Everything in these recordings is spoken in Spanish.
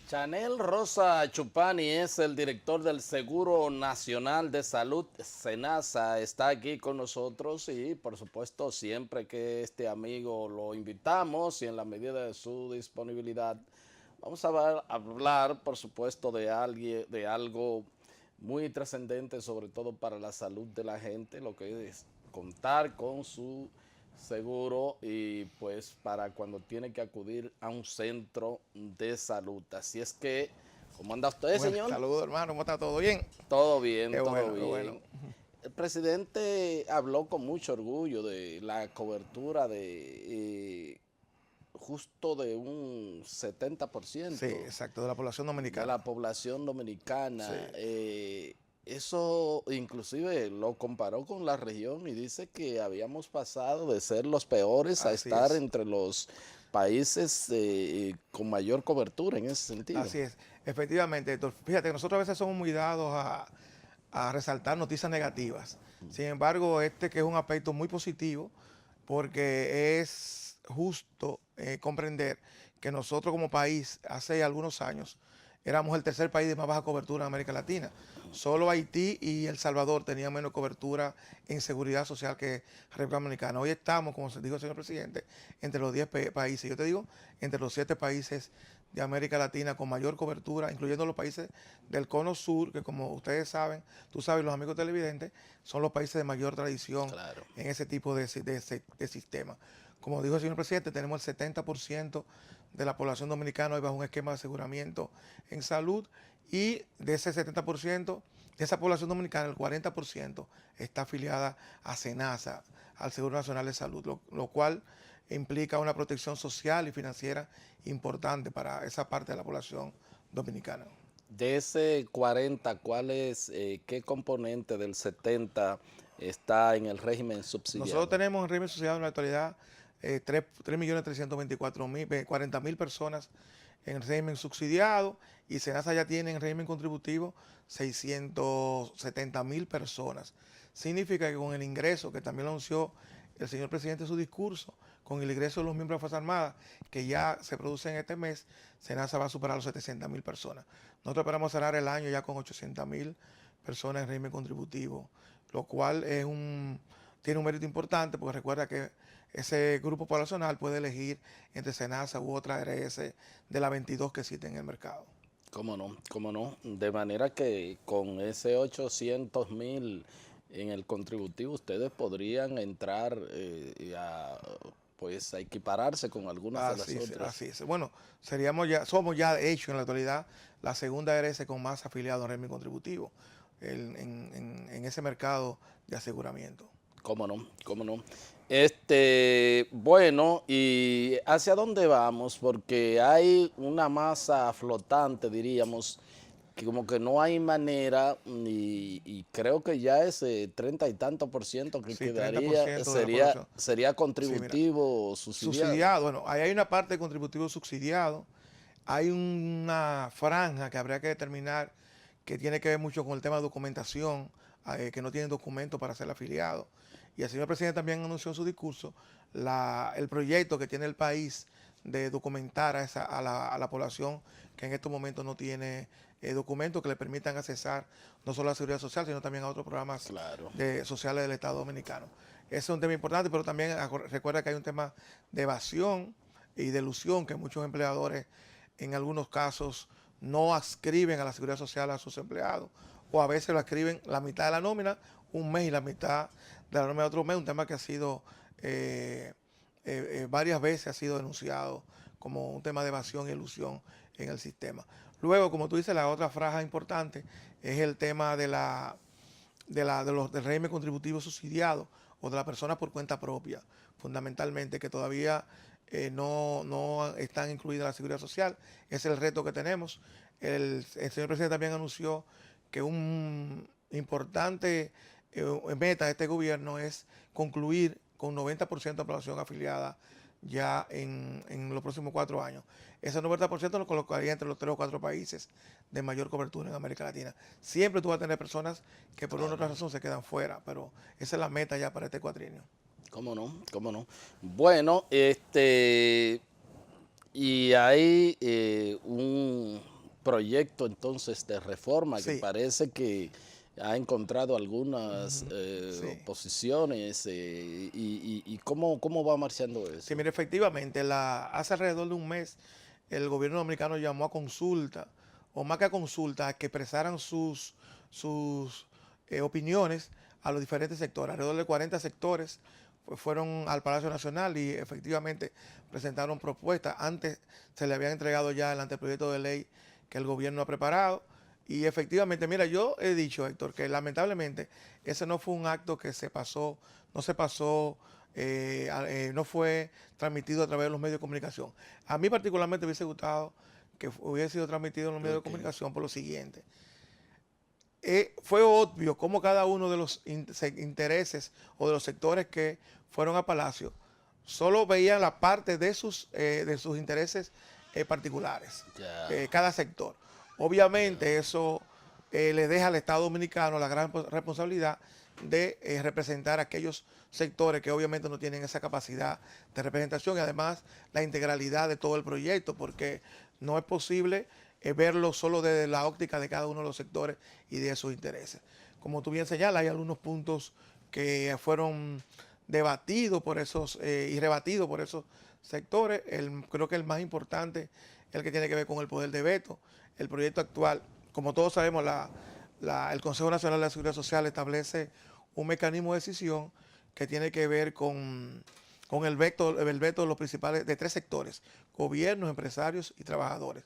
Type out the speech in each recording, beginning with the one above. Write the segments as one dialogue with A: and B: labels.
A: Chanel Rosa Chupani es el director del Seguro Nacional de Salud, SENASA, está aquí con nosotros y por supuesto siempre que este amigo lo invitamos y en la medida de su disponibilidad, vamos a hablar por supuesto de algo muy trascendente, sobre todo para la salud de la gente, lo que es contar con su seguro y pues para cuando tiene que acudir a un centro de salud. Así es que, ¿cómo anda usted,
B: Bueno,
A: señor?
B: saludos hermano, ¿cómo está? ¿Todo bien?
A: Todo bien,
B: Qué
A: todo
B: bueno, qué bueno.
A: bien. El presidente habló con mucho orgullo de la cobertura justo de un
B: Sí,
A: 70%
B: exacto, de la población
A: de
B: dominicana.
A: la población
B: Sí,
A: dominicana. Eso inclusive lo comparó con la región y dice que habíamos pasado de ser los peores a
B: así
A: estar
B: es,
A: entre los países con mayor cobertura en ese sentido.
B: así es. Efectivamente, Héctor, fíjate que nosotros a veces somos muy dados a resaltar noticias negativas. Sin embargo, este que es un aspecto muy positivo, porque es justo comprender que nosotros como país, hace algunos años, éramos el tercer país de más baja cobertura en América Latina. Solo Haití y El Salvador tenían menos cobertura en seguridad social que República Dominicana. Hoy estamos, como se dijo el señor presidente, entre los 10 países. Yo te digo, entre los 7 países de América Latina con mayor cobertura, incluyendo los países del cono sur, que como ustedes saben, tú sabes, los amigos televidentes, son los países de mayor tradición
A: Claro.
B: en ese tipo de sistema. Como dijo el señor presidente, tenemos el 70% de la población dominicana hoy bajo un esquema de aseguramiento en salud y de ese 70%, de esa población dominicana, el 40% está afiliada a SENASA, al Seguro Nacional de Salud, lo cual implica una protección social y financiera importante para esa parte de la población dominicana.
A: De ese 40, qué componente del 70 está en el régimen
B: Nosotros
A: subsidiado?
B: tenemos en régimen social en la actualidad 3.324.000, 40.000 personas en régimen subsidiado y SENASA ya tiene en régimen contributivo 670.000 personas. Significa que con el ingreso, que también lo anunció el señor presidente en su discurso, con el ingreso de los miembros de las Fuerzas Armadas, que ya se produce en este mes, SENASA va a superar los 700.000 personas. Nosotros esperamos cerrar el año ya con 800.000 personas en régimen contributivo, lo cual tiene un mérito importante porque recuerda que ese grupo poblacional puede elegir entre SENASA u otra ARS de las 22 que existen en el mercado.
A: ¿Cómo no? ¿Cómo no? De manera que con ese 800.000 en el contributivo ustedes podrían entrar pues a equipararse con algunas de las
B: Así es,
A: otras.
B: así es. Bueno, somos ya de hecho en la actualidad la segunda ARS con más afiliados en régimen contributivo en ese mercado de aseguramiento.
A: ¿Cómo no? ¿Cómo no? Bueno, ¿y hacia dónde vamos? Porque hay una masa flotante, diríamos, que como que no hay manera, y creo que ya ese 30 y tanto por ciento que
B: Sí,
A: quedaría
B: 30% de la
A: sería,
B: población.
A: sería
B: Sí, mira,
A: contributivo o subsidiado.
B: subsidiado, bueno, ahí hay una parte de contributivo subsidiado, hay una franja que habría que determinar que tiene que ver mucho con el tema de documentación, que no tienen documento para ser afiliado. Y el señor presidente también anunció en su discurso el proyecto que tiene el país de documentar a la población que en estos momentos no tiene documentos que le permitan accesar no solo a la seguridad social, sino también a otros programas
A: Claro.
B: sociales del Estado Dominicano. Ese es un tema importante, pero también recuerda que hay un tema de evasión y de ilusión que muchos empleadores en algunos casos no adscriben a la seguridad social a sus empleados o a veces lo adscriben la mitad de la nómina un mes y la mitad de la nómina otro mes, un tema que ha sido varias veces ha sido denunciado como un tema de evasión y ilusión en el sistema. Luego, como tú dices, la otra franja importante es el tema del régimen contributivo subsidiado o de la persona por cuenta propia, fundamentalmente, que todavía no están incluidas en la seguridad social. Ese es el reto que tenemos. El señor presidente también anunció que un importante meta de este gobierno es concluir con 90% de la población afiliada ya en los próximos 4 años. Ese 90% lo colocaría entre los 3 o 4 países de mayor cobertura en América Latina. Siempre tú vas a tener personas que por una u otra
A: Claro.
B: razón se quedan fuera, pero esa es la meta ya para este cuatrienio.
A: ¿Cómo no? ¿Cómo no? Bueno, y hay proyecto entonces de reforma que
B: Sí,
A: parece que ha encontrado algunas
B: sí.
A: oposiciones y cómo va marchando
B: Sí,
A: eso.
B: mire, efectivamente, hace alrededor de un mes el gobierno dominicano llamó a consulta, o más que a consulta, a que expresaran sus opiniones a los diferentes sectores. Alrededor de 40 sectores pues, fueron al Palacio Nacional y efectivamente presentaron propuestas. Antes se le habían entregado ya el anteproyecto de ley que el gobierno ha preparado. Y efectivamente, mira, yo he dicho, Héctor, que lamentablemente ese no fue un acto que se pasó, no se pasó, no fue transmitido a través de los medios de comunicación. A mí particularmente me hubiese gustado que hubiese sido transmitido en los medios de
A: Ok.
B: comunicación por lo siguiente. Fue obvio cómo cada uno de los intereses o de los sectores que fueron a Palacio solo veían la parte de sus intereses particulares,
A: Ya.
B: cada sector. Obviamente eso le deja al Estado Dominicano la gran responsabilidad de representar a aquellos sectores que obviamente no tienen esa capacidad de representación y además la integralidad de todo el proyecto, porque no es posible verlo solo desde la óptica de cada uno de los sectores y de sus intereses. Como tú bien señalas, hay algunos puntos que fueron debatidos por esos y rebatidos por esos sectores. Creo que el más importante es el que tiene que ver con el poder de veto. El proyecto actual, como todos sabemos, el Consejo Nacional de la Seguridad Social establece un mecanismo de decisión que tiene que ver con el veto de los principales, de tres sectores: gobiernos, empresarios y trabajadores.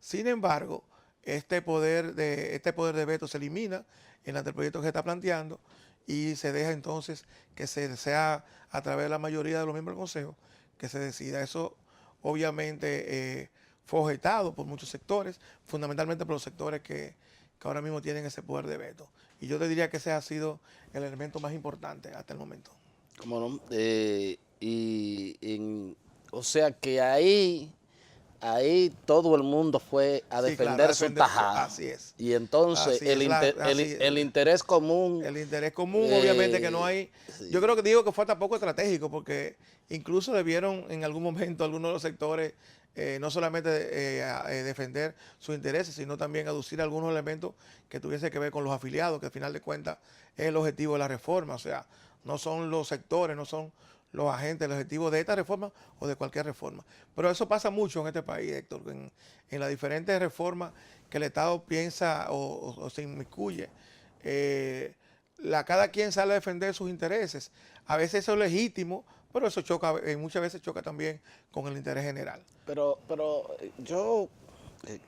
B: Sin embargo, este poder de veto se elimina en el anteproyecto que se está planteando y se deja entonces que sea a través de la mayoría de los miembros del Consejo que se decida. Eso obviamente fue objetado por muchos sectores, fundamentalmente por los sectores que ahora mismo tienen ese poder de veto. Y yo te diría que ese ha sido el elemento más importante hasta el momento.
A: ¿Cómo no? O sea que ahí todo el mundo fue a
B: Sí, claro, a
A: defender su
B: defender,
A: tajada.
B: así es.
A: Y entonces
B: Así es,
A: el interés común,
B: el interés común, obviamente que no
A: eh,
B: hay. Yo
A: sí,
B: creo que digo que fue hasta poco estratégico, porque incluso debieron en algún momento algunos de los sectores no solamente defender sus intereses, sino también aducir algunos elementos que tuviesen que ver con los afiliados, que al final de cuentas es el objetivo de la reforma. O sea, no son los sectores, no son los agentes, el objetivo de esta reforma o de cualquier reforma. Pero eso pasa mucho en este país, Héctor, en las diferentes reformas que el Estado piensa o se inmiscuye. Cada quien sale a defender sus intereses. A veces eso es legítimo, pero eso choca, muchas veces choca también con el interés general.
A: pero yo, eh,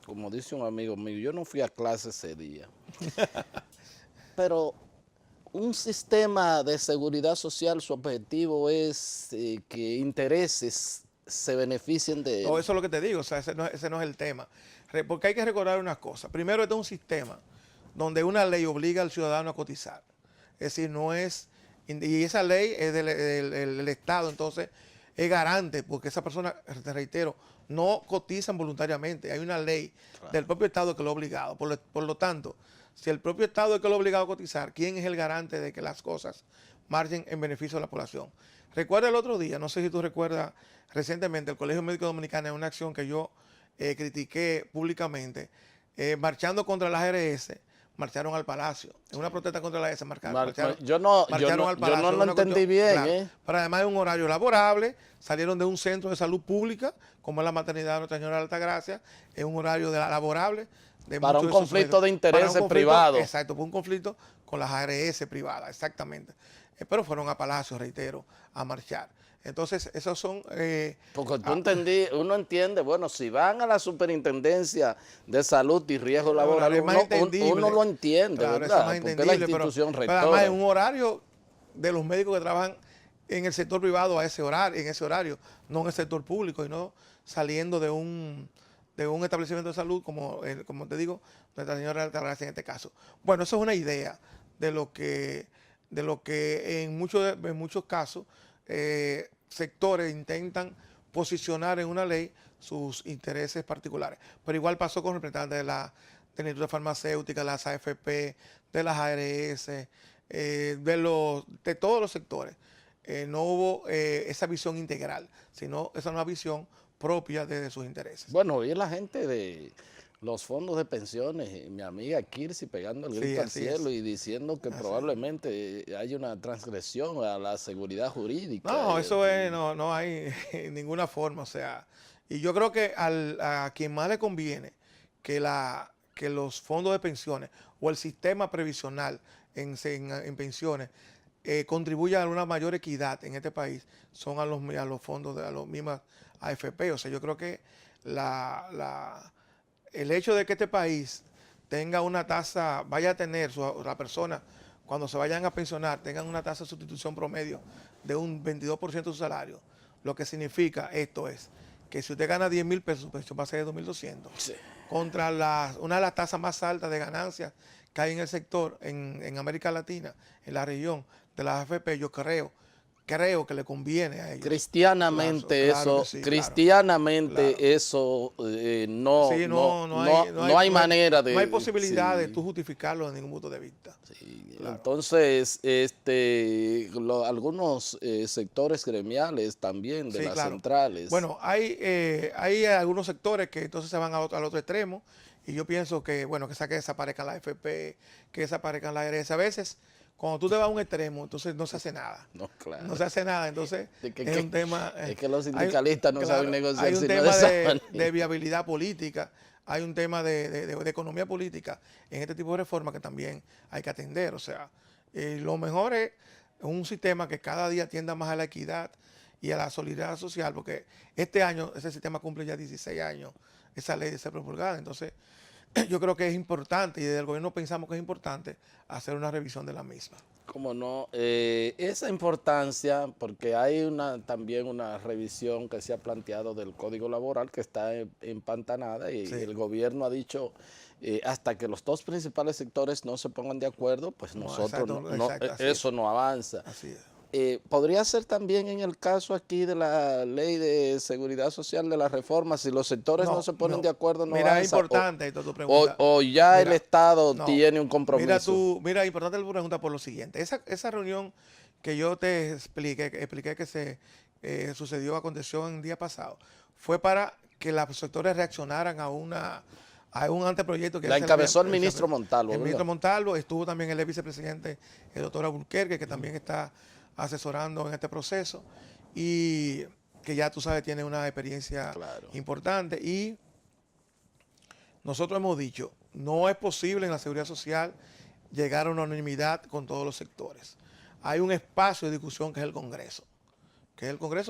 A: como dice un amigo mío, yo no fui a clase ese día, pero un sistema de seguridad social, su objetivo es que intereses se beneficien de
B: No,
A: él.
B: eso es lo que te digo, o sea, ese no es el tema. Porque hay que recordar una cosa. Primero, este es un sistema donde una ley obliga al ciudadano a cotizar. Es decir, no es, y esa ley es del Estado, entonces es garante, porque esa persona, te reitero, no cotizan voluntariamente. Hay una ley del propio Estado que lo ha obligado. Por lo tanto, si el propio Estado es que lo ha obligado a cotizar, ¿quién es el garante de que las cosas marchen en beneficio de la población? Recuerda el otro día, no sé si tú recuerdas, recientemente el Colegio Médico Dominicano, en una acción que yo critiqué públicamente, marchando contra la ARS, marcharon al Palacio. En una protesta contra la ARS, marcharon al
A: Yo no
B: Palacio.
A: lo entendí bien,
B: Claro,
A: ¿eh?
B: pero además de un horario laborable, salieron de un centro de salud pública, como es la maternidad de Nuestra Señora de Altagracia, en un horario laborable de
A: Para
B: muchos
A: un
B: de esos
A: conflicto
B: médicos.
A: de
B: Para un
A: intereses
B: conflicto,
A: privados.
B: exacto, por un conflicto con las ARS privadas, exactamente. Pero fueron a Palacio, reitero, a marchar. Entonces, esos son...
A: Porque
B: ah,
A: uno entiende, bueno, si van a la superintendencia de salud y riesgo laboral,
B: es más
A: uno
B: entendible.
A: lo entiende,
B: Claro, eso es
A: ¿verdad?
B: más
A: Porque es la
B: entendible,
A: institución
B: pero además en
A: rectora.
B: un horario de los médicos que trabajan en el sector privado en ese horario, no en el sector público, y no saliendo de un establecimiento de salud, como te digo, Nuestra Señora de Altagracia en este caso. Bueno, eso es una idea de lo que en muchos casos sectores intentan posicionar en una ley sus intereses particulares. Pero igual pasó con representantes de la industria farmacéutica, de las AFP, de las ARS, de todos los sectores. No hubo esa visión integral, sino esa nueva visión propia de sus intereses.
A: Bueno, y la gente de los fondos de pensiones, mi amiga Kirsi pegando el grito al cielo y diciendo que probablemente hay una transgresión a la seguridad jurídica.
B: No, eso es, no hay ninguna forma, o sea, y yo creo que a quien más le conviene que los fondos de pensiones o el sistema previsional en pensiones contribuya a una mayor equidad en este país son a los fondos, a los mismos AFP. O sea, yo creo que el hecho de que este país tenga una tasa, vaya a tener la persona cuando se vayan a pensionar, tengan una tasa de sustitución promedio de un 22% de su salario, lo que significa esto es que si usted gana 10,000 pesos, su pensión va a ser de 2.200. Sí. Contra una de las tasas más altas de ganancias que hay en el sector, en América Latina, en la región de las AFP, yo creo que le conviene a ellos.
A: Cristianamente eso no hay manera de...
B: No hay posibilidad de tú justificarlo de ningún punto de vista.
A: Sí, claro. Entonces, algunos sectores gremiales también de las centrales.
B: Bueno, hay algunos sectores que entonces se van al otro extremo y yo pienso que, bueno, que desaparezcan la AFP, que desaparezcan la ARS. A veces, cuando tú te vas a un extremo, entonces no se hace nada. No, claro. No se hace nada, entonces es un tema...
A: Es que los sindicalistas no saben negociar.
B: Hay un tema de viabilidad política, hay un tema de economía política en este tipo de reformas que también hay que atender. O sea, lo mejor es un sistema que cada día tienda más a la equidad y a la solidaridad social, porque este año ese sistema cumple ya 16 años, esa ley de ser promulgada. Entonces, yo creo que es importante, y desde el gobierno pensamos que es importante hacer una revisión de la misma.
A: ¿Cómo no? Esa importancia, porque hay también una revisión que se ha planteado del Código Laboral que está empantanada y sí. El gobierno ha dicho, hasta que los dos principales sectores no se pongan de acuerdo, pues nosotros eso no avanza. Así es. ¿Podría ser también en el caso aquí de la ley de seguridad social de la reforma, si los sectores no se ponen de acuerdo, no avanza?
B: Mira, es importante tu pregunta.
A: O ya el Estado tiene un compromiso.
B: Mira, importante tu pregunta por lo siguiente. Esa reunión que yo te expliqué que se aconteció en el día pasado, fue para que los sectores reaccionaran a un anteproyecto que...
A: La encabezó el ministro Montalvo.
B: El ministro Montalvo, estuvo también el vicepresidente, el doctor Alburquerque, que también está asesorando en este proceso y que ya tú sabes tiene una experiencia importante, y nosotros hemos dicho, no es posible en la seguridad social llegar a una unanimidad con todos los sectores. Hay un espacio de discusión que es el Congreso,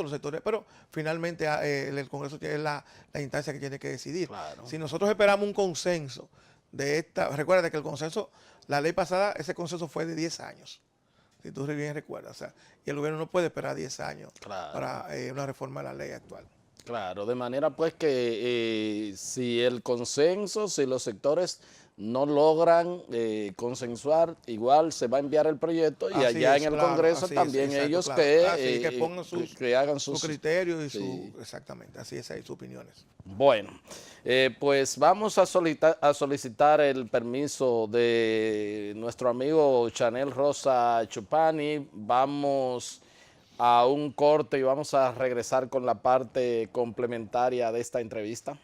B: los sectores, pero finalmente el Congreso tiene la instancia que tiene que decidir. Claro. Si nosotros esperamos un consenso recuerda que el consenso, la ley pasada, ese consenso fue de 10 años. Si tú bien recuerdas, o sea, y el gobierno no puede esperar 10 años para una reforma de la ley actual. Claro,
A: de manera pues que si los sectores no logran consensuar, igual se va a enviar el proyecto y allá en el Congreso también ellos
B: que pongan
A: que hagan sus
B: criterios y exactamente, así es, sus opiniones.
A: Bueno, pues vamos a solicitar el permiso de nuestro amigo Chanel Rosa Chupani. Vamos a un corte y vamos a regresar con la parte complementaria de esta entrevista.